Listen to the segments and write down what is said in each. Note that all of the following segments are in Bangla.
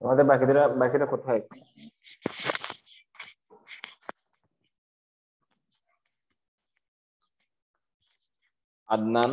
আমাদের বাকিরা কোথায়? আদনান,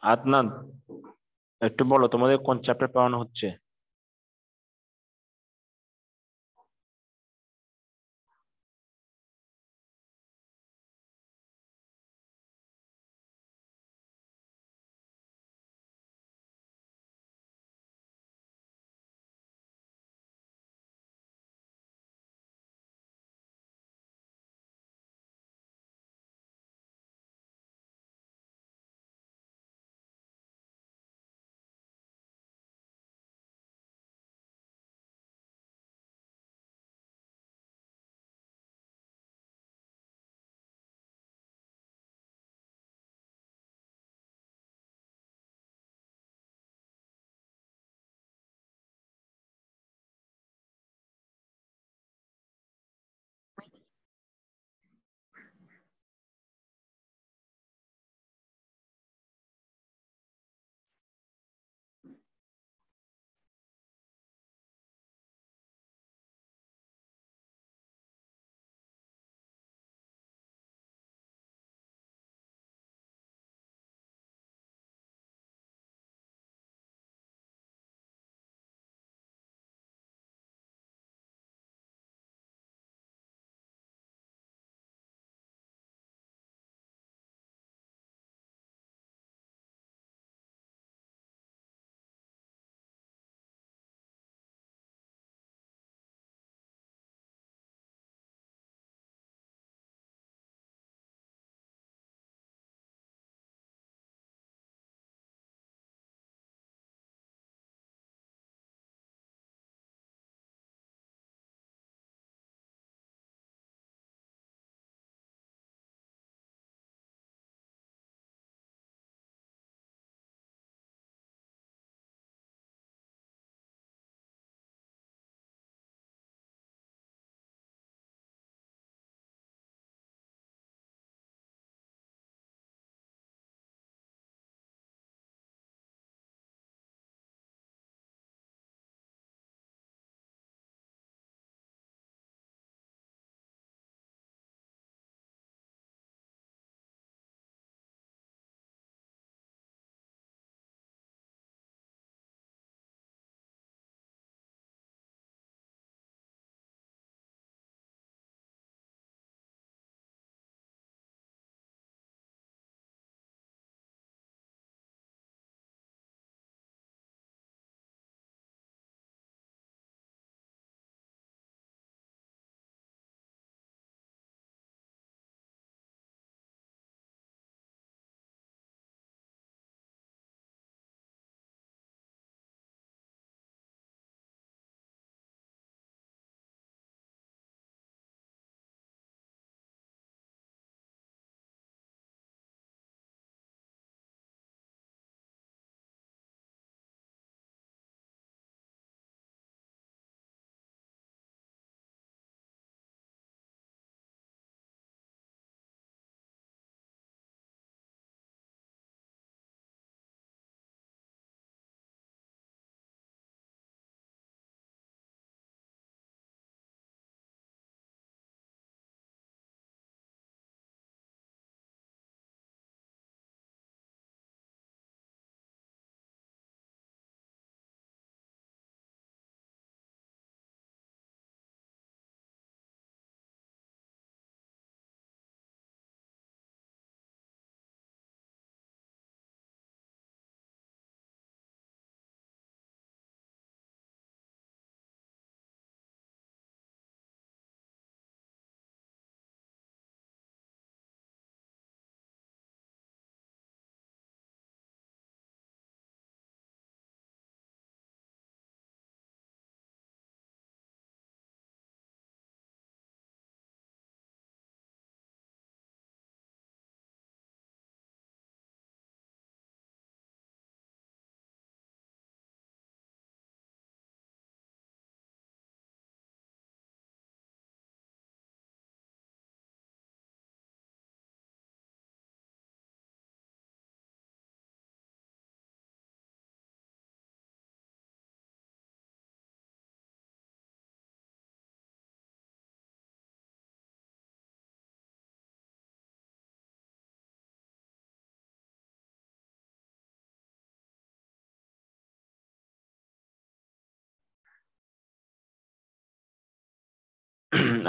আদনান, একটু বলো তোমাদের কোন চ্যাপ্টার পড়ানো হচ্ছে?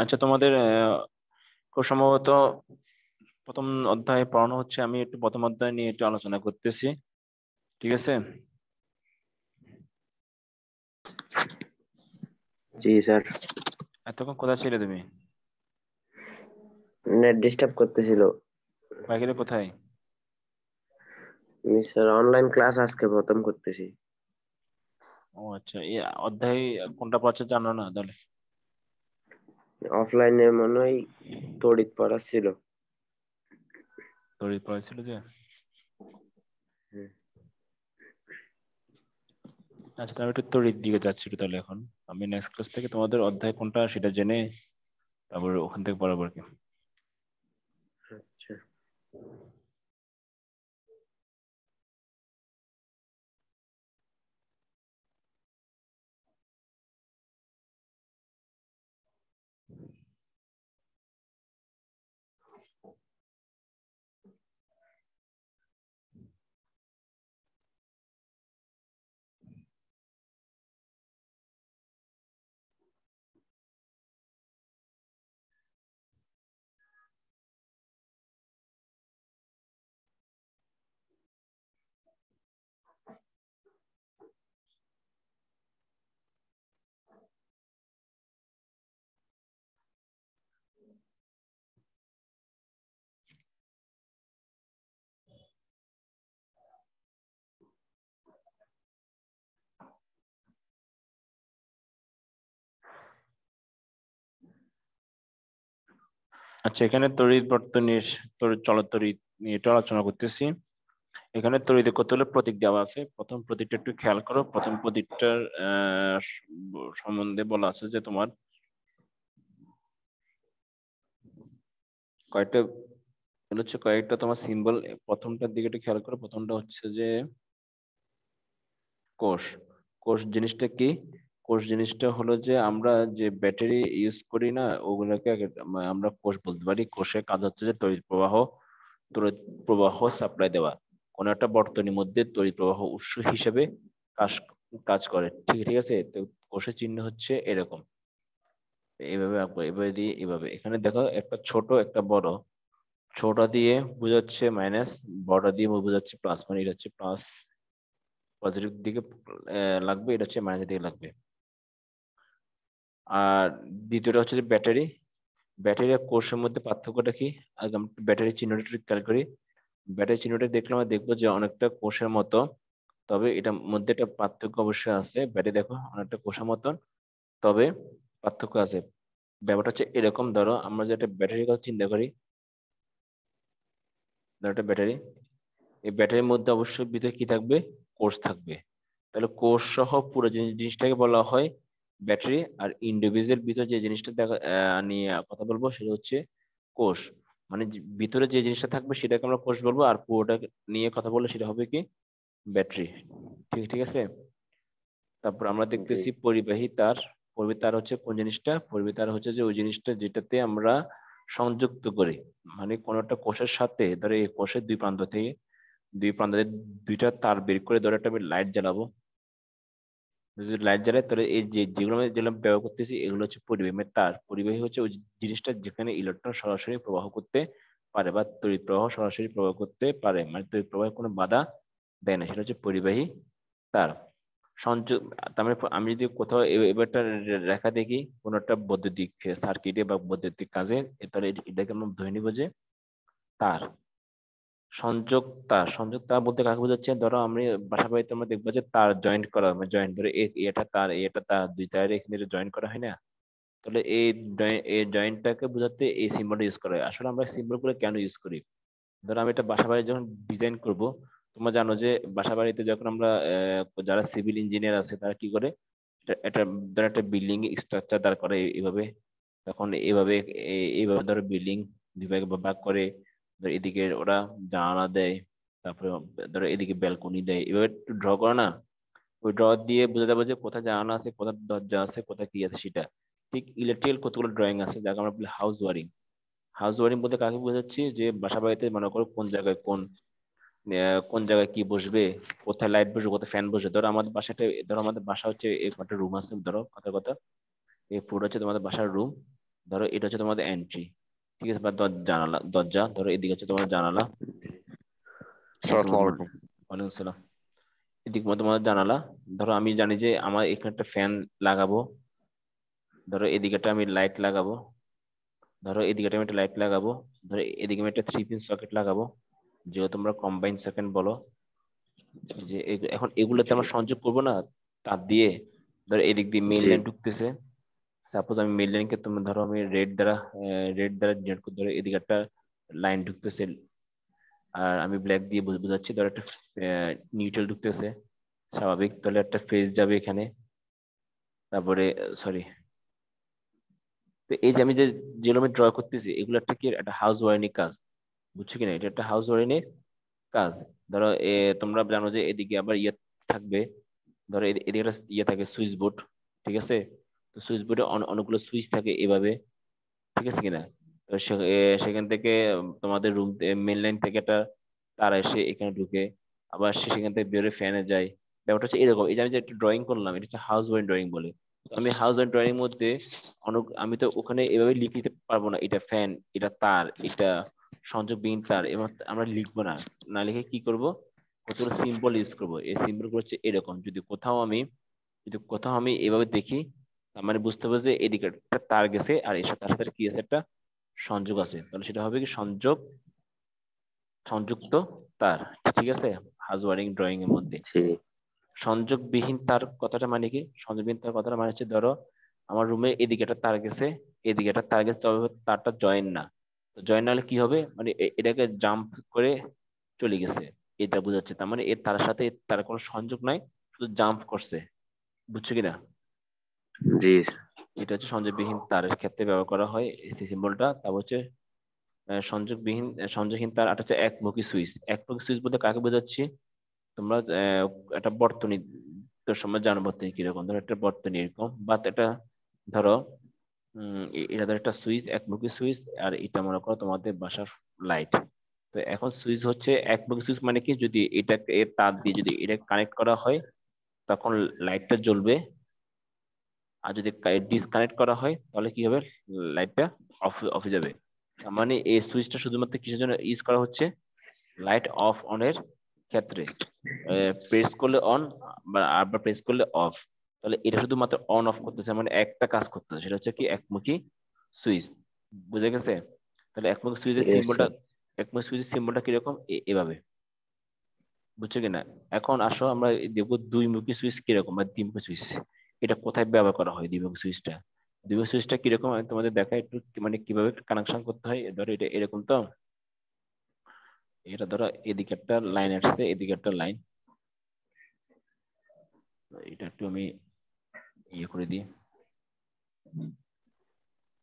আচ্ছা, তোমাদের খুব সম্ভবত প্রথম অধ্যায়ে পড়ানো হচ্ছে, আমি একটু প্রথম অধ্যায় নিয়ে একটু আলোচনা করতেছি, ঠিক আছে? জি স্যার। এতক্ষণ কোথায় ছিলে তুমি? নেট ডিস্টার্ব করতেছিল। বাইরে কোথায়? আমি স্যার অনলাইন ক্লাস আজকে প্রথম করতেছি। ও আচ্ছা, এই অধ্যায় কোনটা পড়ছে জানো না তাহলে? অফলাইনে মনে হয় তড়িৎ পড়াচ্ছিল। তড়িৎ পড়াইছিল যে। হুম। আচ্ছা, আমি একটু তড়িৎ দিকে যাচ্ছি একটু তাহলে এখন। আমি নেক্সট ক্লাস থেকে তোমাদের অধ্যায় কোনটা সেটা জেনে তারপর ওখান থেকে পড়াবো আর কি। আচ্ছা। আচ্ছা, এখানে তড়িৎ বর্তনীর চলতড়িৎ নিয়ে একটু আলোচনা করতেছি। এখানে তড়িৎ কত হলো প্রতীক দেওয়া আছে। প্রথম প্রতীকটা একটু খেয়াল করো। প্রথম প্রতীকটার সম্বন্ধে বলা আছে যে তোমার কয়েকটা হচ্ছে কয়েকটা তোমার সিম্বল। প্রথমটার দিকে একটু খেয়াল করো। প্রথমটা হচ্ছে যে কোষ। কোষ জিনিসটা কি? কোষ জিনিসটা হলো যে আমরা যে ব্যাটারি ইউজ করি না, ওগুলোকে আমরা কোষ বলতে পারি। কোষের কাজ হচ্ছে যে তড়িৎ প্রবাহ সাপ্লাই দেওয়া। কোন একটা বর্তনীর মধ্যে তড়িৎ প্রবাহ উৎস হিসেবে কাজ কাজ করে। ঠিক ঠিক আছে। তো কোষের চিহ্ন হচ্ছে এরকম, এইভাবে আঁকবো, এভাবে দিয়ে এভাবে। এখানে দেখো একটা ছোট একটা বড়। ছোট দিয়ে বোঝাচ্ছে মাইনাস, বড় দিয়ে বোঝাচ্ছে প্লাস। মানে এটা হচ্ছে প্লাস, পজিটিভ দিকে লাগবে, এটা হচ্ছে মাইনাস দিকে লাগবে। আর দ্বিতীয়টা হচ্ছে যে ব্যাটারি। ব্যাটারি আর কোষের মধ্যে পার্থক্যটা কি? আগে আমরা ব্যাটারি চিহ্নটা একটু খেয়াল করি। ব্যাটারি চিহ্নটা দেখলে আমরা দেখবো যে অনেকটা কোষের মতো, তবে এটার মধ্যে একটা পার্থক্য অবশ্যই আছে। ব্যাটারি দেখো অনেকটা কোষের মতন, তবে পার্থক্য আছে। ব্যাপারটা হচ্ছে এরকম, ধরো আমরা যে একটা ব্যাটারির কথা চিন্তা করি, ধরো একটা ব্যাটারি। এই ব্যাটারির মধ্যে অবশ্যই ভিতরে কি থাকবে? কোষ থাকবে। তাহলে কোষ সহ পুরো জিনিসটাকে বলা হয় ব্যাটারি। আর ইন্ডিভিজুয়াল ভিতরে যে জিনিসটা দেখা নিয়ে কথা বলবো সেটা হচ্ছে কোষ। মানে ভিতরে যে জিনিসটা থাকবে সেটাকে আমরা কোষ বলবো, আর পুরোটা নিয়ে কথা বললে সেটা হবে কি? ব্যাটারি। ঠিক ঠিক আছে। তারপর আমরা জি। দেখতেছি পরিবাহী তার। পরিবাহী তার হচ্ছে কোন জিনিসটা? পরিবাহী তার হচ্ছে যে ওই জিনিসটা যেটাতে আমরা সংযুক্ত করি। মানে কোন একটা কোষের সাথে, ধরো এই কোষের দুই প্রান্ত থেকে দুইটা তার বের করে, ধরো একটা আমি লাইট জ্বালাবো। যদি লাইট জ্বালাই তাহলে এই যে যেগুলো আমি যেগুলো আমি ব্যবহার করতেছি এগুলো হচ্ছে পরিবাহী। মানে তার পরিবাহী হচ্ছে ওই জিনিসটা যেখানে ইলেকট্রন সরাসরি প্রবাহ করতে পারে বা তড়িৎ প্রবাহ সরাসরি প্রবাহ করতে পারে, মানে তড়িৎ প্রবাহে কোনো বাধা দেয় না, সেটা হচ্ছে পরিবাহী তার। সংযোগ। তার মানে আমি যদি কোথাও এবারটা রেখা দেখি কোন একটা বৈদ্যুতিক সার্কিটে বা বৈদ্যুতিক কাজে, তাহলে এটাকে আমরা ধরে নিব যে তার। সংযোগ তার। সংযোগ তার বলতে কাকে বোঝাচ্ছে? ধরো আমি বাসা বাড়িতে আমরা দেখবো যে তার জয়েন্ট করা, জয়েন্ট ধরে এটা তার, এটা তার, দুই তারের এখানে জয়েন্ট করা হয় না? তাহলে এই জয়েন্টটাকে বোঝাতে এই সিম্বলটা ইউজ করা হয়। আসলে আমরা সিম্বল গুলো কেন ইউজ করি? ধরো আমি একটা বাসা বাড়ি যখন ডিজাইন করব, তোমরা জানো যে বাসা বাড়িতে যখন আমরা যারা সিভিল ইঞ্জিনিয়ার আছে তারা কি করে, এটা ধরো একটা বিল্ডিং স্ট্রাকচার দাঁড় করে এইভাবে। তখন এইভাবে এইভাবে ধরো বিল্ডিং দুই ভাগে ভাগ করে। ধরো এদিকে ওরা জানালা দেয়, তারপরে ধরো এদিকে ব্যালকনি দেয়, এভাবে একটু ড্র করে না? ওই ড্র দিয়ে বোঝা যাবে যে কোথায় জানালা আছে, কোথায় দরজা আছে, কোথায় কি আছে সেটা। ঠিক ইলেকট্রিক্যাল কতগুলো ড্রয়িং আছে যাকে আমরা বলি হাউস ওয়ারিং। হাউস ওয়ারিং বলতে কাকে বোঝাচ্ছি? যে বাসা বাড়িতে মনে করো কোন জায়গায় কোন জায়গায় কি বসবে, কোথায় লাইট বসবে, কোথায় ফ্যান বসবে। ধরো আমাদের বাসাটা, ধরো আমাদের বাসা হচ্ছে এই কটা রুম আছে, ধরো কথা কথা এই পুরো হচ্ছে তোমাদের বাসার রুম। ধরো এটা হচ্ছে তোমাদের এন্ট্রি, ঠিক আছে, বা জানালা দরজা, ধরো এদিকে হচ্ছে তোমার জানালা, এদিকে আসসালামু তোমার, আলাইকুম। ওয়ালাইকুম আসসালাম, এদিকে তোমার জানালা। ধরো আমি জানি যে আমার এখানে একটা ফ্যান লাগাবো, ধরো এদিকেটা আমি লাইট লাগাবো, ধরো এদিকেটা আমি একটা লাইট লাগাবো, ধরো এদিকে আমি একটা 3 পিন সকেট লাগাবো, যেহেতু তোমরা কম্বাইন সেকেন্ড বলো, যে এখন এগুলোতে জি আমরা সংযোগ করবো না তার দিয়ে। ধরো এদিক দিয়ে মেইন জি লাইন ঢুকতেছে, সাপোজ আমি মেইন লাইনকে, তুমি ধরো আমি রেড দ্বারা ডিনোট করে, ধরো এদিকে একটা লাইন ঢুকতেছে, আর আমি ব্ল্যাক দিয়ে বোঝাচ্ছি, ধরো একটা নিউট্রাল ঢুকতেছে, স্বাভাবিক, তাহলে একটা ফেজ যাবে এখানে, তারপরে সরি, তো এই যে আমি যেগুলো আমি ড্র করতেছি এগুলো একটা কি একটা হাউস ওয়ারিং কাজ, বুঝছো কিনা, এটা একটা হাউস ওয়ারিং এর কাজ। ধরো তোমরা জানো যে এদিকে আবার ইয়ে থাকবে, ধরো এদিকে একটা ইয়ে থাকে সুইচ বোর্ড, ঠিক আছে, তো সুইচ বোর্ডে অনেকগুলো সুইচ থাকে এভাবে, ঠিক আছে কিনা। তো সেখান থেকে তোমাদের রুম মেন লাইন থেকে একটা তার এসে এখানে ঢুকে, আবার সে সেখান থেকে বেরোয় ফ্যানে যায়। ব্যাপারটা হচ্ছে এরকম, এই যে আমি যে একটা ড্রয়িং করলাম এটা হচ্ছে হাউস ওয়াইন ড্রয়িং বলে। তো আমি হাউস ওয়াইন ড্রয়িং এর মধ্যে অনেক, আমি তো ওখানে এভাবে লিখে দিতে পারবো না, এটা ফ্যান, এটা তার, এটা সংযোগবিহীন তার, এবার আমরা লিখবো না। না লিখে কি করব, কতগুলো সিম্বল ইউজ করবো। এই সিম্বল গুলো হচ্ছে এরকম, যদি কোথাও আমি এভাবে দেখি, তার মানে বুঝতে হবে যে এদিকে একটা তার গেছে আর এর সাথে তার সাথে কি আছে, একটা সংযোগ আছে, তাহলে সেটা হবে কি সংযুক্ত তার, ঠিক আছে, হাউস ওয়ারিং ড্রয়িং এর মধ্যে। জি সংযোগবিহীন তার কথাটা মানে কি, সংযোগবিহীন তার কথাটা মানে হচ্ছে, ধরো আমার রুমে এদিকে একটা তার গেছে, এদিকে একটা তার গেছে, তবে তারটা জয়েন না, তো জয়েন না হলে কি হবে, মানে এটাকে জাম্প করে চলে গেছে, এটা বোঝাচ্ছে, তার মানে এর তার সাথে তার কোনো সংযোগ নাই, শুধু জাম্প করছে, বুঝছো কিনা। জি এটা হচ্ছে সংযোগবিহীন তারের ক্ষেত্রে ব্যবহার করা হয় এই সিম্বলটা। তারপর হচ্ছে সংযোগহীন তার, আর হচ্ছে একমুখী সুইচ। একমুখী সুইচ বলতে কাকে বোঝাচ্ছি, তোমরা একটা বর্তনী, তোর সময় জানো বর্তনী কিরকম, ধরো একটা বর্তনী এরকম, বা একটা ধরো এটা ধরো একটা সুইচ, একমুখী সুইচ, আর এটা মনে করো তোমাদের বাসার লাইট। তো এখন সুইচ হচ্ছে একমুখী সুইচ, মানে কি, যদি এটাকে এর তার দিয়ে যদি এটা কানেক্ট করা হয় তখন লাইটটা জ্বলবে, আর যদি ডিসকানেক্ট করা হয় তাহলে কি হবে, লাইটটা অফ অফ হয়ে যাবে। তার মানে এই সুইচটা শুধুমাত্র কিসের জন্য ইউজ করা হচ্ছে, লাইট অফ অন এর ক্ষেত্রে, প্রেস করলে অন বা আবার প্রেস করলে অফ, তাহলে এটা শুধুমাত্র অন অফ করতেছে, মানে একটা কাজ করতেছে, সেটা হচ্ছে কি একমুখী সুইচ, বুঝে গেছে। তাহলে গেছে একমুখী সুইচের সিম্বলটা কিরকম, এভাবে, বুঝছো কিনা। এখন আসো আমরা দেখবো দুই মুখী সুইচ কিরকম, বা দ্বিমুখী সুইচ এটা কোথায় ব্যবহার করা হয়। দ্বিমুখী সুইচটা কিরকম আমি তোমাদের দেখাই একটু, মানে কিভাবে কানেকশন করতে হয়। ধরো এটা এরকম, তো এটা ধরো এদিকে একটা লাইন আসছে, এদিকে একটা লাইন, এটা একটু আমি ইয়ে করে দিই।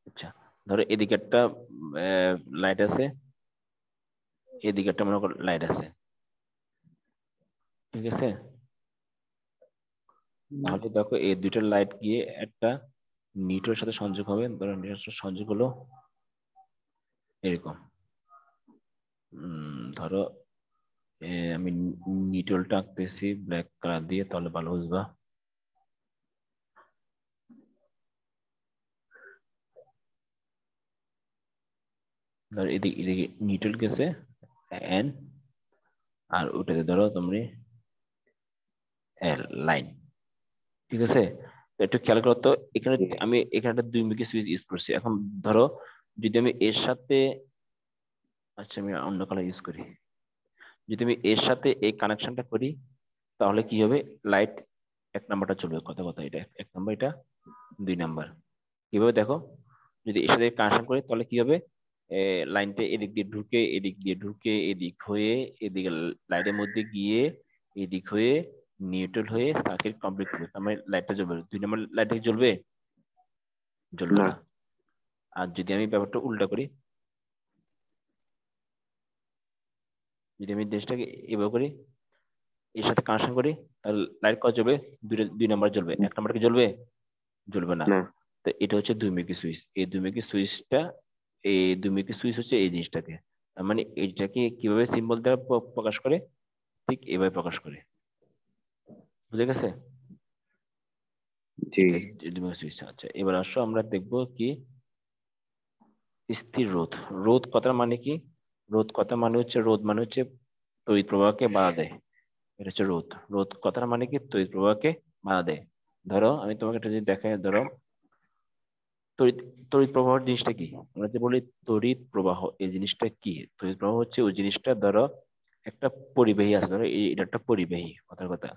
আচ্ছা, ধরো এদিকে একটা লাইট আছে, এদিকে একটা মনে করো লাইট আছে, ঠিক আছে। তাহলে দেখো এই দুইটা লাইট গিয়ে একটা নিউট্রালের সাথে সংযোগ হবে, ধরো নিউট্রালের সাথে সংযোগ হলো এরকম। ধরো আমি নিউট্রালটা আঁকতেছি ব্ল্যাক কালার দিয়ে, তাহলে ভালো বুঝবা। ধরো এদিকে এদিকে নিউট্রাল গেছে এন, আর ওটাতে ধরো তুমি লাইন, ঠিক আছে। তো একটু খেয়াল করো তো, এখানে আমি এখানে একটা দুই মুখী সুইচ ইউজ করছি। এখন ধরো যদি আমি এর সাথে, আচ্ছা আমি অন্য কালার ইউজ করি, যদি আমি এর সাথে এই কানেকশনটা করি তাহলে কি হবে, লাইট এক নাম্বারটা চলবে, কথা কথা, এটা এক নাম্বার, এটা 2 নাম্বার। কিভাবে দেখো, যদি এর সাথে কানেকশন করি তাহলে কি হবে, লাইনটা এদিক দিয়ে ঢুকে, এদিক দিয়ে ঢুকে, এদিক হয়ে, এদিকে লাইটের মধ্যে গিয়ে, এদিক হয়ে, নিউট্রাল হয়ে সার্কিট কমপ্লিট করবে, তার মানে লাইটটা জ্বলবে। 2 নাম্বার লাইটটা জ্বলবে, জ্বলবে না না। আর যদি আমি ব্যাপারটা উল্টা করি, যদি আমি জিনিসটাকে এভাবে করি, এর সাথে কানেকশন করি, তাহলে লাইট কত জ্বলবে, 2 নাম্বার জ্বলবে, 1 নাম্বার কি জ্বলবে, জ্বলবে না। না তো এটা হচ্ছে দুইমুখী সুইচ। এই দুইমুখী সুইচ হচ্ছে এই জিনিসটাকে, তার মানে এইটাকে কিভাবে সিম্বল দ্বারা প্রকাশ করে, ঠিক এভাবে প্রকাশ করে, বুঝে গেছে। জি এটা দুইমুখী সুইচ। আচ্ছা, এবার আসো আমরা দেখবো কি, স্থির রোধ। রোধ কথার মানে কি? রোধ কথা মানে হচ্ছে, রোধ মানে হচ্ছে তড়িৎ প্রবাহকে বাধা দেয়। এটা হচ্ছে রোধ। রোধ কথার মানে কি? তড়িৎ প্রবাহকে বাধা দেয়। ধরো আমি তোমাকে একটা যদি দেখাই, ধরো তড়িৎ তড়িৎ প্রবাহ জিনিসটা কি? আমরা যে বলি তড়িৎ প্রবাহ, এই জিনিসটা কি? তড়িৎ প্রবাহ হচ্ছে ওই জিনিসটা, ধরো একটা পরিবাহী আছে, ধরো এটা একটা পরিবাহী, কথার কথা।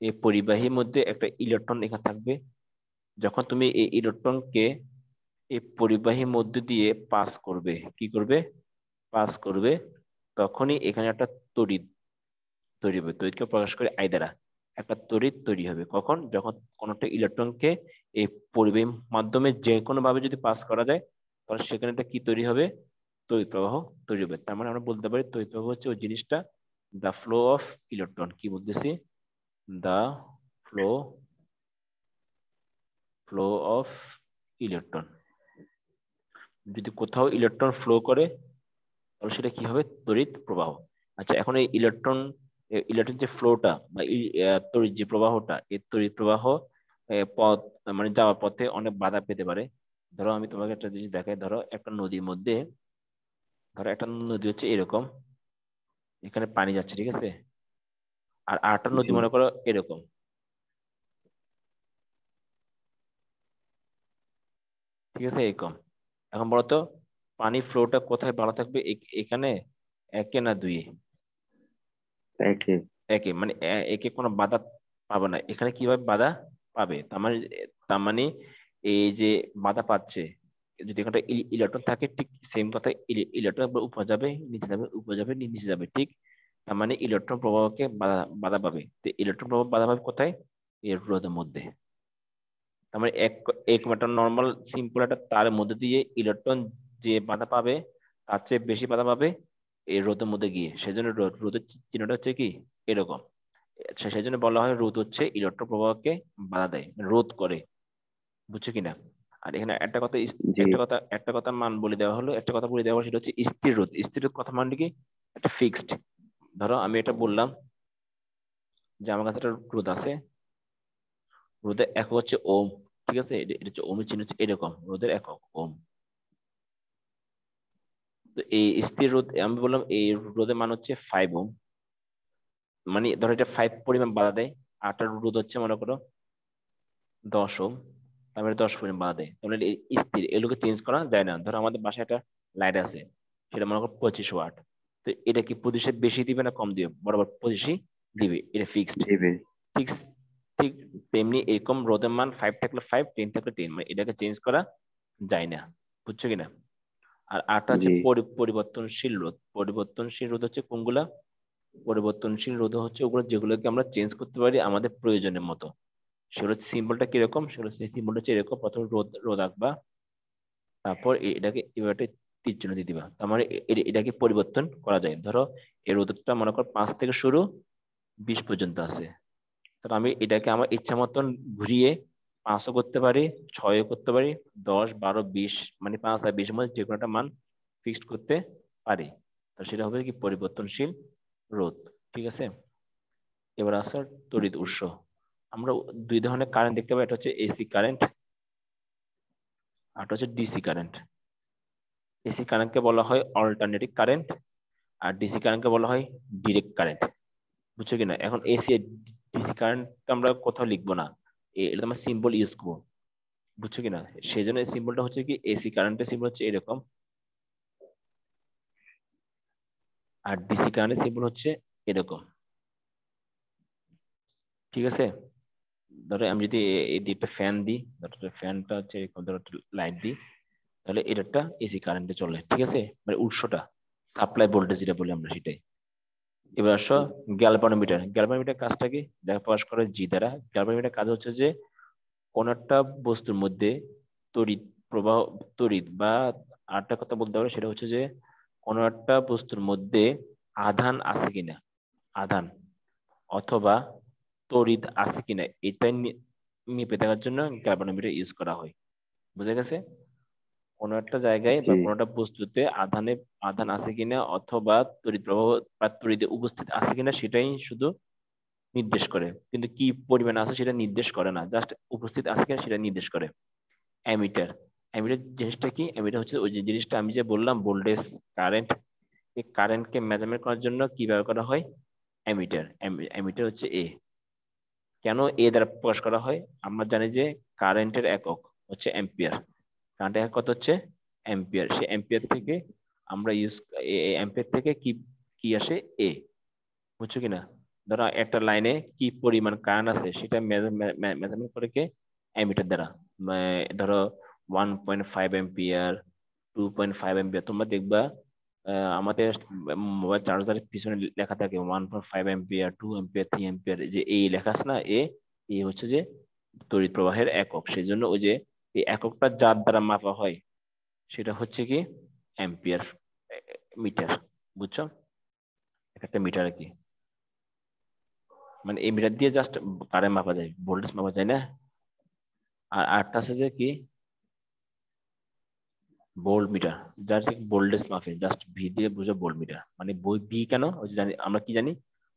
এই পরিবাহীর মধ্যে একটা ইলেকট্রন এখানে থাকবে। যখন তুমি এই ইলেকট্রনকে এই পরিবাহীর মধ্যে দিয়ে পাস করবে, কি করবে? পাস করবে, তখনই এখানে একটা তড়িৎ তৈরি হবে। তড়িৎকে প্রকাশ করে আই দ্বারা একটা তড়িৎ তৈরি হবে। কখন? যখন কোন একটা ইলেকট্রনকে এই পরিবাহীর মাধ্যমে যে কোনো ভাবে যদি পাস করা যায়, তাহলে সেখানে একটা কি তৈরি হবে? তড়িৎ প্রবাহ তৈরি হবে। তার মানে আমরা বলতে পারি তড়িৎ প্রবাহ হচ্ছে ওই জিনিসটা, দা ফ্লো অফ ইলেকট্রন। কি বলতেছি? দা ফ্লো ফ্লো অফ ইলেকট্রন। যদি কোথাও ইলেকট্রন ফ্লো করে, তাহলে সেটা কি হবে? তড়িৎ প্রবাহ। আচ্ছা, এখন এই ইলেকট্রন ইলেকট্রন যে ফ্লোটা বা তড়িৎ যে প্রবাহটা, এই তড়িৎ প্রবাহ পথ, মানে যাওয়ার পথে অনেক বাধা পেতে পারে। ধরো আমি তোমাকে একটা জিনিস দেখাই, ধরো একটা নদীর মধ্যে, ধরো একটা নদী হচ্ছে এরকম, এখানে পানি যাচ্ছে, ঠিক আছে? আর আরেকটা নদী জি। মনে করো এরকম, ঠিক আছে, এরকম। এখন বলো তো, পানি ফ্লোটা কোথায় ভালো থাকবে? এখানে একে না দুইয়ে? একে। একে, মানে একে কোনো বাধা পাবে না। এখানে কিভাবে বাধা পাবে? তার মানে এই যে বাধা পাচ্ছে, যদি এখানে ইলেকট্রন থাকে, ঠিক সেম কথা, ইলেকট্রন উপর যাবে, নিচে যাবে, উপর যাবে, নিচে যাবে, ঠিক। তার মানে ইলেকট্রন প্রবাহকে বাধা বাধা পাবে। তো ইলেকট্রন প্রবাহ বাধা পাবে কোথায়? এর রোধের মধ্যে। তার মানে এক এক একটা নর্মাল সিম্পল একটা তারের মধ্যে দিয়ে ইলেকট্রন যে বাধা পাবে, তার চেয়ে বেশি বাধা পাবে এই রোদের মধ্যে গিয়ে। সেজন্য রোদের চিহ্নটা হচ্ছে কি? এরকম। সেই জন্য বলা হয় রোদ হচ্ছে ইলেকট্রন প্রবাহকে বাধা দেয়, রোধ করে। বুঝছো কিনা? আর এখানে একটা কথা, জি। একটা কথা মান বলে দেওয়া হলো, একটা কথা বলে দেওয়া হলো, সেটা হচ্ছে স্থির রোধ। স্থির রোধ কথা মানে কি? একটা ফিক্সড। ধরো আমি এটা বললাম যে আমার কাছে একটা রোধ আছে, রোদের একক হচ্ছে ওম, ঠিক আছে? এটা হচ্ছে ওমের চিহ্ন হচ্ছে এরকম, রোদের একক ওম। তো এই স্থির রোধ আমি বললাম এই রোধের মান হচ্ছে 5 ওম। মানে ধরো এটা 5 পরিমাণ বাধা দেয়। আটার রোধ হচ্ছে মনে করো 10 ওম, তার মানে 10 পরিমাণ বাধা দেয়। তাহলে এই স্থির, এগুলোকে চেঞ্জ করা যায় না। ধরো আমাদের বাসায় একটা লাইট আছে, সেটা মনে করো 25 ওয়াট। তো এটা কি পঁচিশে বেশি দিবে না কম দিবে? বরাবর 25ই দিবে, এটা ফিক্সড। দিবে। ঠিক, ঠিক তেমনি এরকম রোধের মান 5 থাকলে 5, 10 থাকলে 10, মানে এটাকে চেঞ্জ করা যায় না। বুঝছো কিনা? আর আটটা হচ্ছে জি। পরিবর্তনশীল রোধ। পরিবর্তনশীল রোধ হচ্ছে কোনগুলা? পরিবর্তনশীল রোধ হচ্ছে ওগুলো যেগুলোকে আমরা চেঞ্জ করতে পারি আমাদের প্রয়োজনের মতো। সেগুলো সিম্বলটা কিরকম? সেগুলো সিম্বলটা হচ্ছে এরকম, প্রথমে রোধ রোধ আঁকবা, তারপর এটাকে এবারে তীর চিহ্ন দিয়ে দিবা। তার মানে এটাকে পরিবর্তন করা যায়। ধরো এই রোধটা মনে করো 5 থেকে শুরু, 20 পর্যন্ত আছে। তাহলে আমি এটাকে আমার ইচ্ছা মতন ঘুরিয়ে 5ও করতে পারি, 6ও করতে পারি, 10, 12, 20, মানে 5 আর 20 এর মধ্যে যে কোনো একটা মান ফিক্সড করতে পারি। তো সেটা হবে কি? পরিবর্তনশীল রোধ। ঠিক আছে? এবার আসে তড়িৎ উৎস। আমরা দুই ধরনের কারেন্ট দেখতে পাই, এটা হচ্ছে এসি কারেন্ট, আর হচ্ছে ডিসি কারেন্ট। এসি কারেন্টকে বলা হয় অল্টারনেটিং কারেন্ট, আর ডিসি কারেন্টকে বলা হয় ডিরেক্ট কারেন্ট। বুঝছো কিনা? এখন এসি ডিসি কারেন্ট আমরা কোথাও লিখবো না, এটা আমরা সিম্বল ইউজ করবো। বুঝছো কিনা? সেই জন্য এই সিম্বলটা হচ্ছে কি, এসি কারেন্টের সিম্বল হচ্ছে এরকম, আর ডিসি কারেন্টের সিম্বল হচ্ছে এরকম। ঠিক আছে? ধরো আমি যদি এই একটা ফ্যান দিই, ধরো ফ্যানটা হচ্ছে এরকম, ধরো লাইট দিই, তাহলে এটা একটা এসি কারেন্টে চলে। ঠিক আছে? মানে উৎসটা, সাপ্লাই ভোল্টেজ যেটা বলি আমরা, সেটাই। এবার আসো গ্যালভানোমিটার। গ্যালভানোমিটার কাজটা কি? দেখা প্রকাশ করে জি দ্বারা। গ্যালভানোমিটার কাজ হচ্ছে যে কোন একটা বস্তুর মধ্যে তড়িৎ প্রবাহ, তড়িৎ বা আরেকটা কথা বলতে হবে, সেটা হচ্ছে যে কোন একটা বস্তুর মধ্যে আধান আছে কিনা, আধান অথবা তড়িৎ আছে কিনা, এটা মেপে দেখার জন্য গ্যালভানোমিটার ইউজ করা হয়। বুঝা গেছে? কোনো একটা জায়গায় জি। বা কোনো একটা বস্তুতে আধান আছে কিনা অথবা তড়িৎ প্রবাহ বা তড়িৎ উপস্থিত আছে কিনা, সেটাই শুধু নির্দেশ করে, কিন্তু কি পরিমাণ আছে সেটা নির্দেশ করে না, জাস্ট উপস্থিত আছে কিনা সেটা নির্দেশ করে। অ্যামিটার, অ্যামিটার জিনিসটা কি? অ্যামিটার হচ্ছে ওই যে জিনিসটা আমি যে বললাম ভোল্টেজ, কারেন্ট, এই কারেন্টকে মেজারমেন্ট করার জন্য কি ব্যবহার করা হয়? অ্যামিটার। অ্যামিটার হচ্ছে এ। কেন এ দ্বারা প্রকাশ করা হয়? আমরা জানি যে কারেন্টের একক হচ্ছে অ্যাম্পিয়ার। কারেন্টের একক কত হচ্ছে? অ্যাম্পিয়ার। সে অ্যাম্পিয়ার থেকে আমরা অ্যাম্পিয়ার থেকে কি কি আসে? এ। বুঝছো কিনা? ধরো একটা লাইনে কি পরিমাণ কারেন্ট আছে সেটা মেজারমেন্ট করে কে? অ্যামিটার দ্বারা। ধরো 1.5 এম্পিয়ার, 2.5 এম্পিয়ার। তোমরা দেখবা আমাদের মোবাইল চার্জারের পিছনে লেখা থাকে 1.5 এম্পিয়ার, 2 এম্পিয়ার, 3 এম্পিয়ার, যে এই লেখা আছে না এ। এই হচ্ছে যে তড়িৎ প্রবাহের একক। সেই জন্য ওই যে এই এককটা যার দ্বারা মাপা হয় সেটা হচ্ছে কি? Ampere meter. বুঝছো? একটা মিটার আর কি, মানে এই মিটার দিয়ে জাস্ট কারেন্ট মাপা যায়, ভোল্টেজ মাপা যায় না। আর আরেকটা আছে যে কি? ভোল্ট মিটার, যার ভোল্টেজ মাপে, জাস্ট ভি দিয়ে বুঝো ভোল্ট মিটার। মানে বই ভি কেন? ওই যে জানি আমরা কি জানি?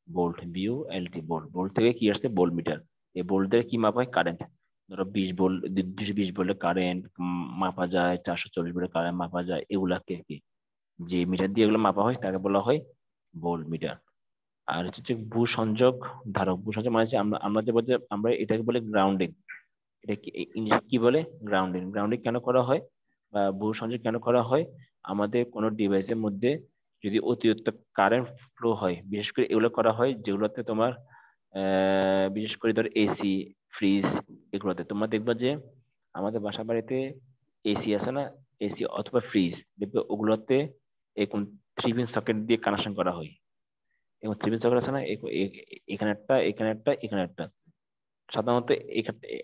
ভোল্ট, বিউ এল টি, ভোল্ট। ভোল্ট থেকে কি আসছে? Volt metre. এই ভোল্ট দিয়ে কি মাপা হয়? কারেন্ট। ধরো 20 ভোল্ট, 220 ভোল্টের কারেন্ট মাপা যায়, 440 ভোল্টের কারেন্ট মাপা যায়, এগুলাকে কি, যে মিটার দিয়ে এগুলো মাপা হয় তাকে বলা হয় ভোল্ট মিটার। আর হচ্ছে ভূসংযোগ ধারক। ভূসংযোগ মানে হচ্ছে আমরা আমরা যে বলতে আমরা এটাকে বলে গ্রাউন্ডিং। এটা কি ইংলিশ কি বলে? গ্রাউন্ডিং। গ্রাউন্ডিং কেন করা হয় বা ভূ সংযোগ কেন করা হয়? আমাদের কোনো ডিভাইসের মধ্যে যদি অতিরিক্ত কারেন্ট ফ্লো হয়, বিশেষ করে এগুলো করা হয় যেগুলোতে তোমার বিশেষ করে ধর এসি, ফ্রিজ, এগুলোতে তোমরা দেখবা যে আমাদের বাসা বাড়িতে এসি আছে না, এসি অথবা ফ্রিজ, দেখবে ওগুলোতে এরকম 3 পিন সকেট দিয়ে কানেকশন করা হয়। এবং 3 পিন সকেট আছে না, এখানে একটা, এখানে একটা, এখানে একটা। সাধারণত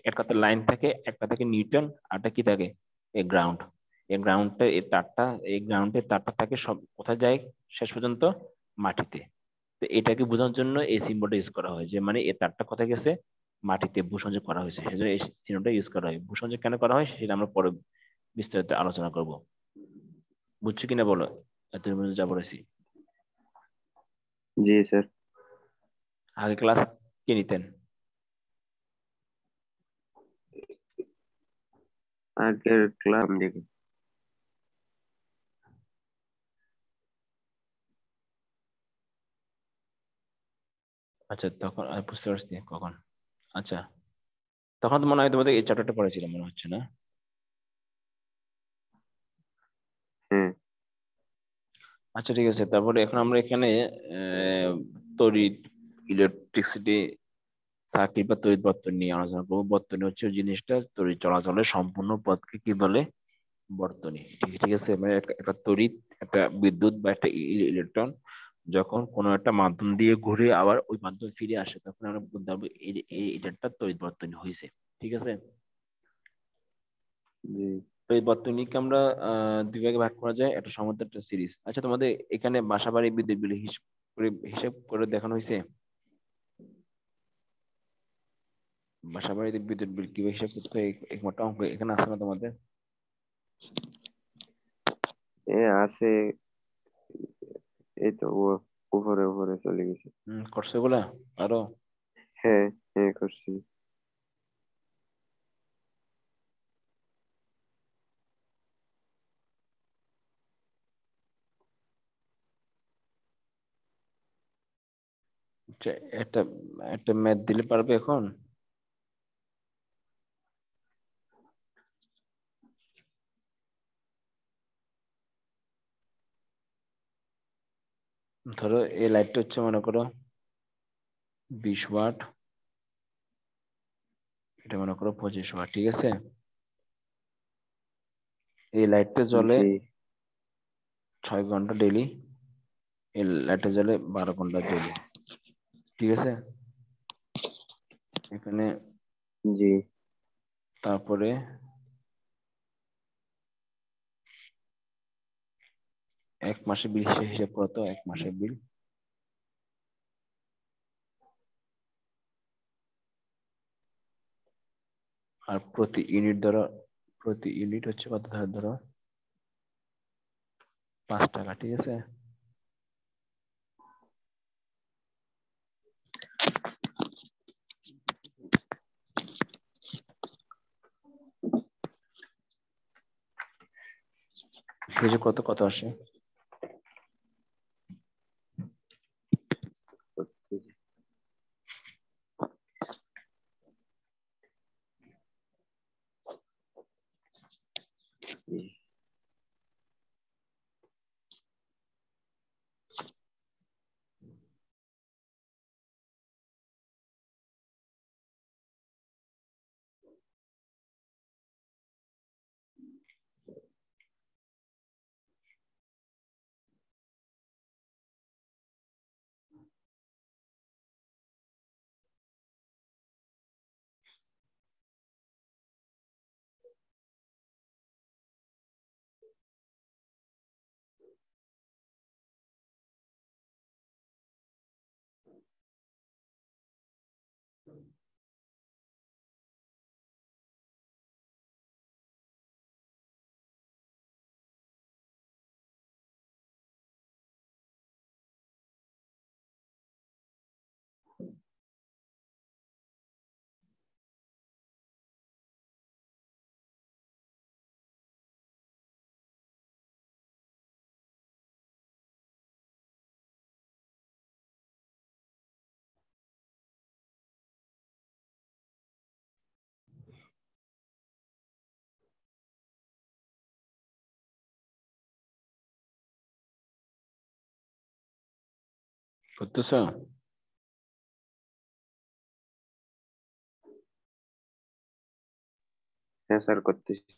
একটাতে লাইন থাকে, একটা থাকে নিউটন, আরটা কি থাকে? এই গ্রাউন্ড। এই গ্রাউন্ডটা এই তারটা, এই গ্রাউন্ডের তারটা থাকে সব কোথায় যায়? শেষ পর্যন্ত মাটিতে। তো এটাকে বোঝানোর জন্য এই সিম্বলটা ইউজ করা হয়, যে মানে এই তারটা কোথায় গেছে? মাটিতে ভূসংযোগ করা হয়েছে, সেজন্য এই চিহ্নটা ইউজ করা হয়। ভূসংযোগ কেন করা হয় সেটা আমরা পরে বিস্তারিত আলোচনা করব। বুঝছো কিনা বলো? এতদিন পর্যন্ত যা বলেছি। জি স্যার। আগে ক্লাস কে নিতেন? আগের ক্লাস দেখি। আচ্ছা, তখন আমি বুঝতে পারছি কখন। আচ্ছা, তখন তো মনে হয় তোমাদের এই চ্যাপ্টারটা পড়েছিল মনে হচ্ছে না? হ্যাঁ। আচ্ছা ঠিক আছে, তারপরে এখন আমরা এখানে আহ, তড়িৎ, ইলেকট্রিসিটি সার্কিট বা তড়িৎ বর্তনী নিয়ে আলোচনা করবো। বর্তনী হচ্ছে ওই জিনিসটা, তড়িৎ চলাচলের সম্পূর্ণ পথকে কি বলে? বর্তনী। ঠিক ঠিক আছে, মানে একটা তড়িৎ, একটা বিদ্যুৎ বা একটা ইলেকট্রন যখন কোনো একটা মাধ্যম দিয়ে ঘুরে আবার ওই মাধ্যমে ফিরে আসে, তখন আমরা বলতে পারবো এটা একটা তড়িৎ বর্তনী হয়েছে। ঠিক আছে। জি। তো এই বর্তনীকে আমরা দুই ভাগে ভাগ করা যায়, একটা সমান্তরাল, একটা সিরিজ। আচ্ছা, তোমাদের এখানে বাসাবাড়ি বিদ্যুৎ বিল হিসাব করে দেখানো হয়েছে? বাসাবাড়িতে বিদ্যুৎ বিল কিভাবে হিসাব করতে হয় একটা অঙ্ক এখানে আছে না তোমাদের? এ আছে, এই তো ও উপরে উপরে চলে গেছে। করছো এগুলা আরো? হ্যাঁ, হ্যাঁ করছি। আচ্ছা, একটা একটা ম্যাথ দিলে পারবে এখন? ধরো এই লাইটটা হচ্ছে মনে করো 20 ওয়াট, এটা মনে করো 25 ওয়াট। ঠিক আছে। এই লাইটটা জ্বলে জি। 6 ঘন্টা ডেইলি, এই লাইটটা জ্বলে 12 ঘন্টা ডেইলি। ঠিক আছে। এখানে জি। তারপরে এক মাসের বিল হিসেব হিসাব করো তো, এক মাসের বিল। আর প্রতি ইউনিট ধরো, প্রতি ইউনিট হচ্ছে কত ধরো, ধরো 5 টাকা। ঠিক আছে। হিসেব কত কত আসে? করতেছো? হ্যাঁ স্যার, করতেছি।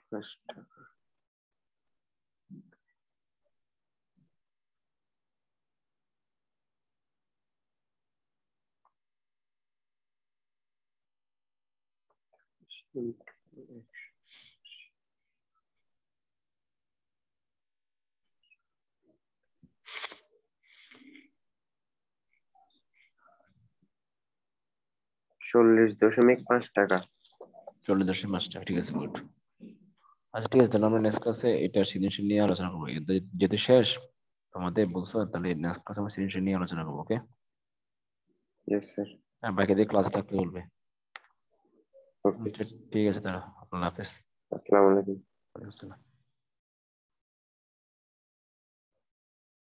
ফার্স্ট 40.5 টাকা। 40.5 টাকা, ঠিক আছে, গুড। আচ্ছা ঠিক আছে, তাহলে আমরা নেক্সট ক্লাসে এটা সৃজনশীল নিয়ে আলোচনা করবো। যেহেতু শেষ তোমাদের বলছো, তাহলে নেক্সট ক্লাসে আমরা সৃজনশীল নিয়ে আলোচনা করবো, ওকে? Yes sir. আর বাকিদের ক্লাস থাকতে বলবে। ওকে। আচ্ছা, ঠিক আছে, তাহলে আল্লাহ হাফেজ। আসসালামু আলাইকুম। ওয়ালাইকুম আসসালাম।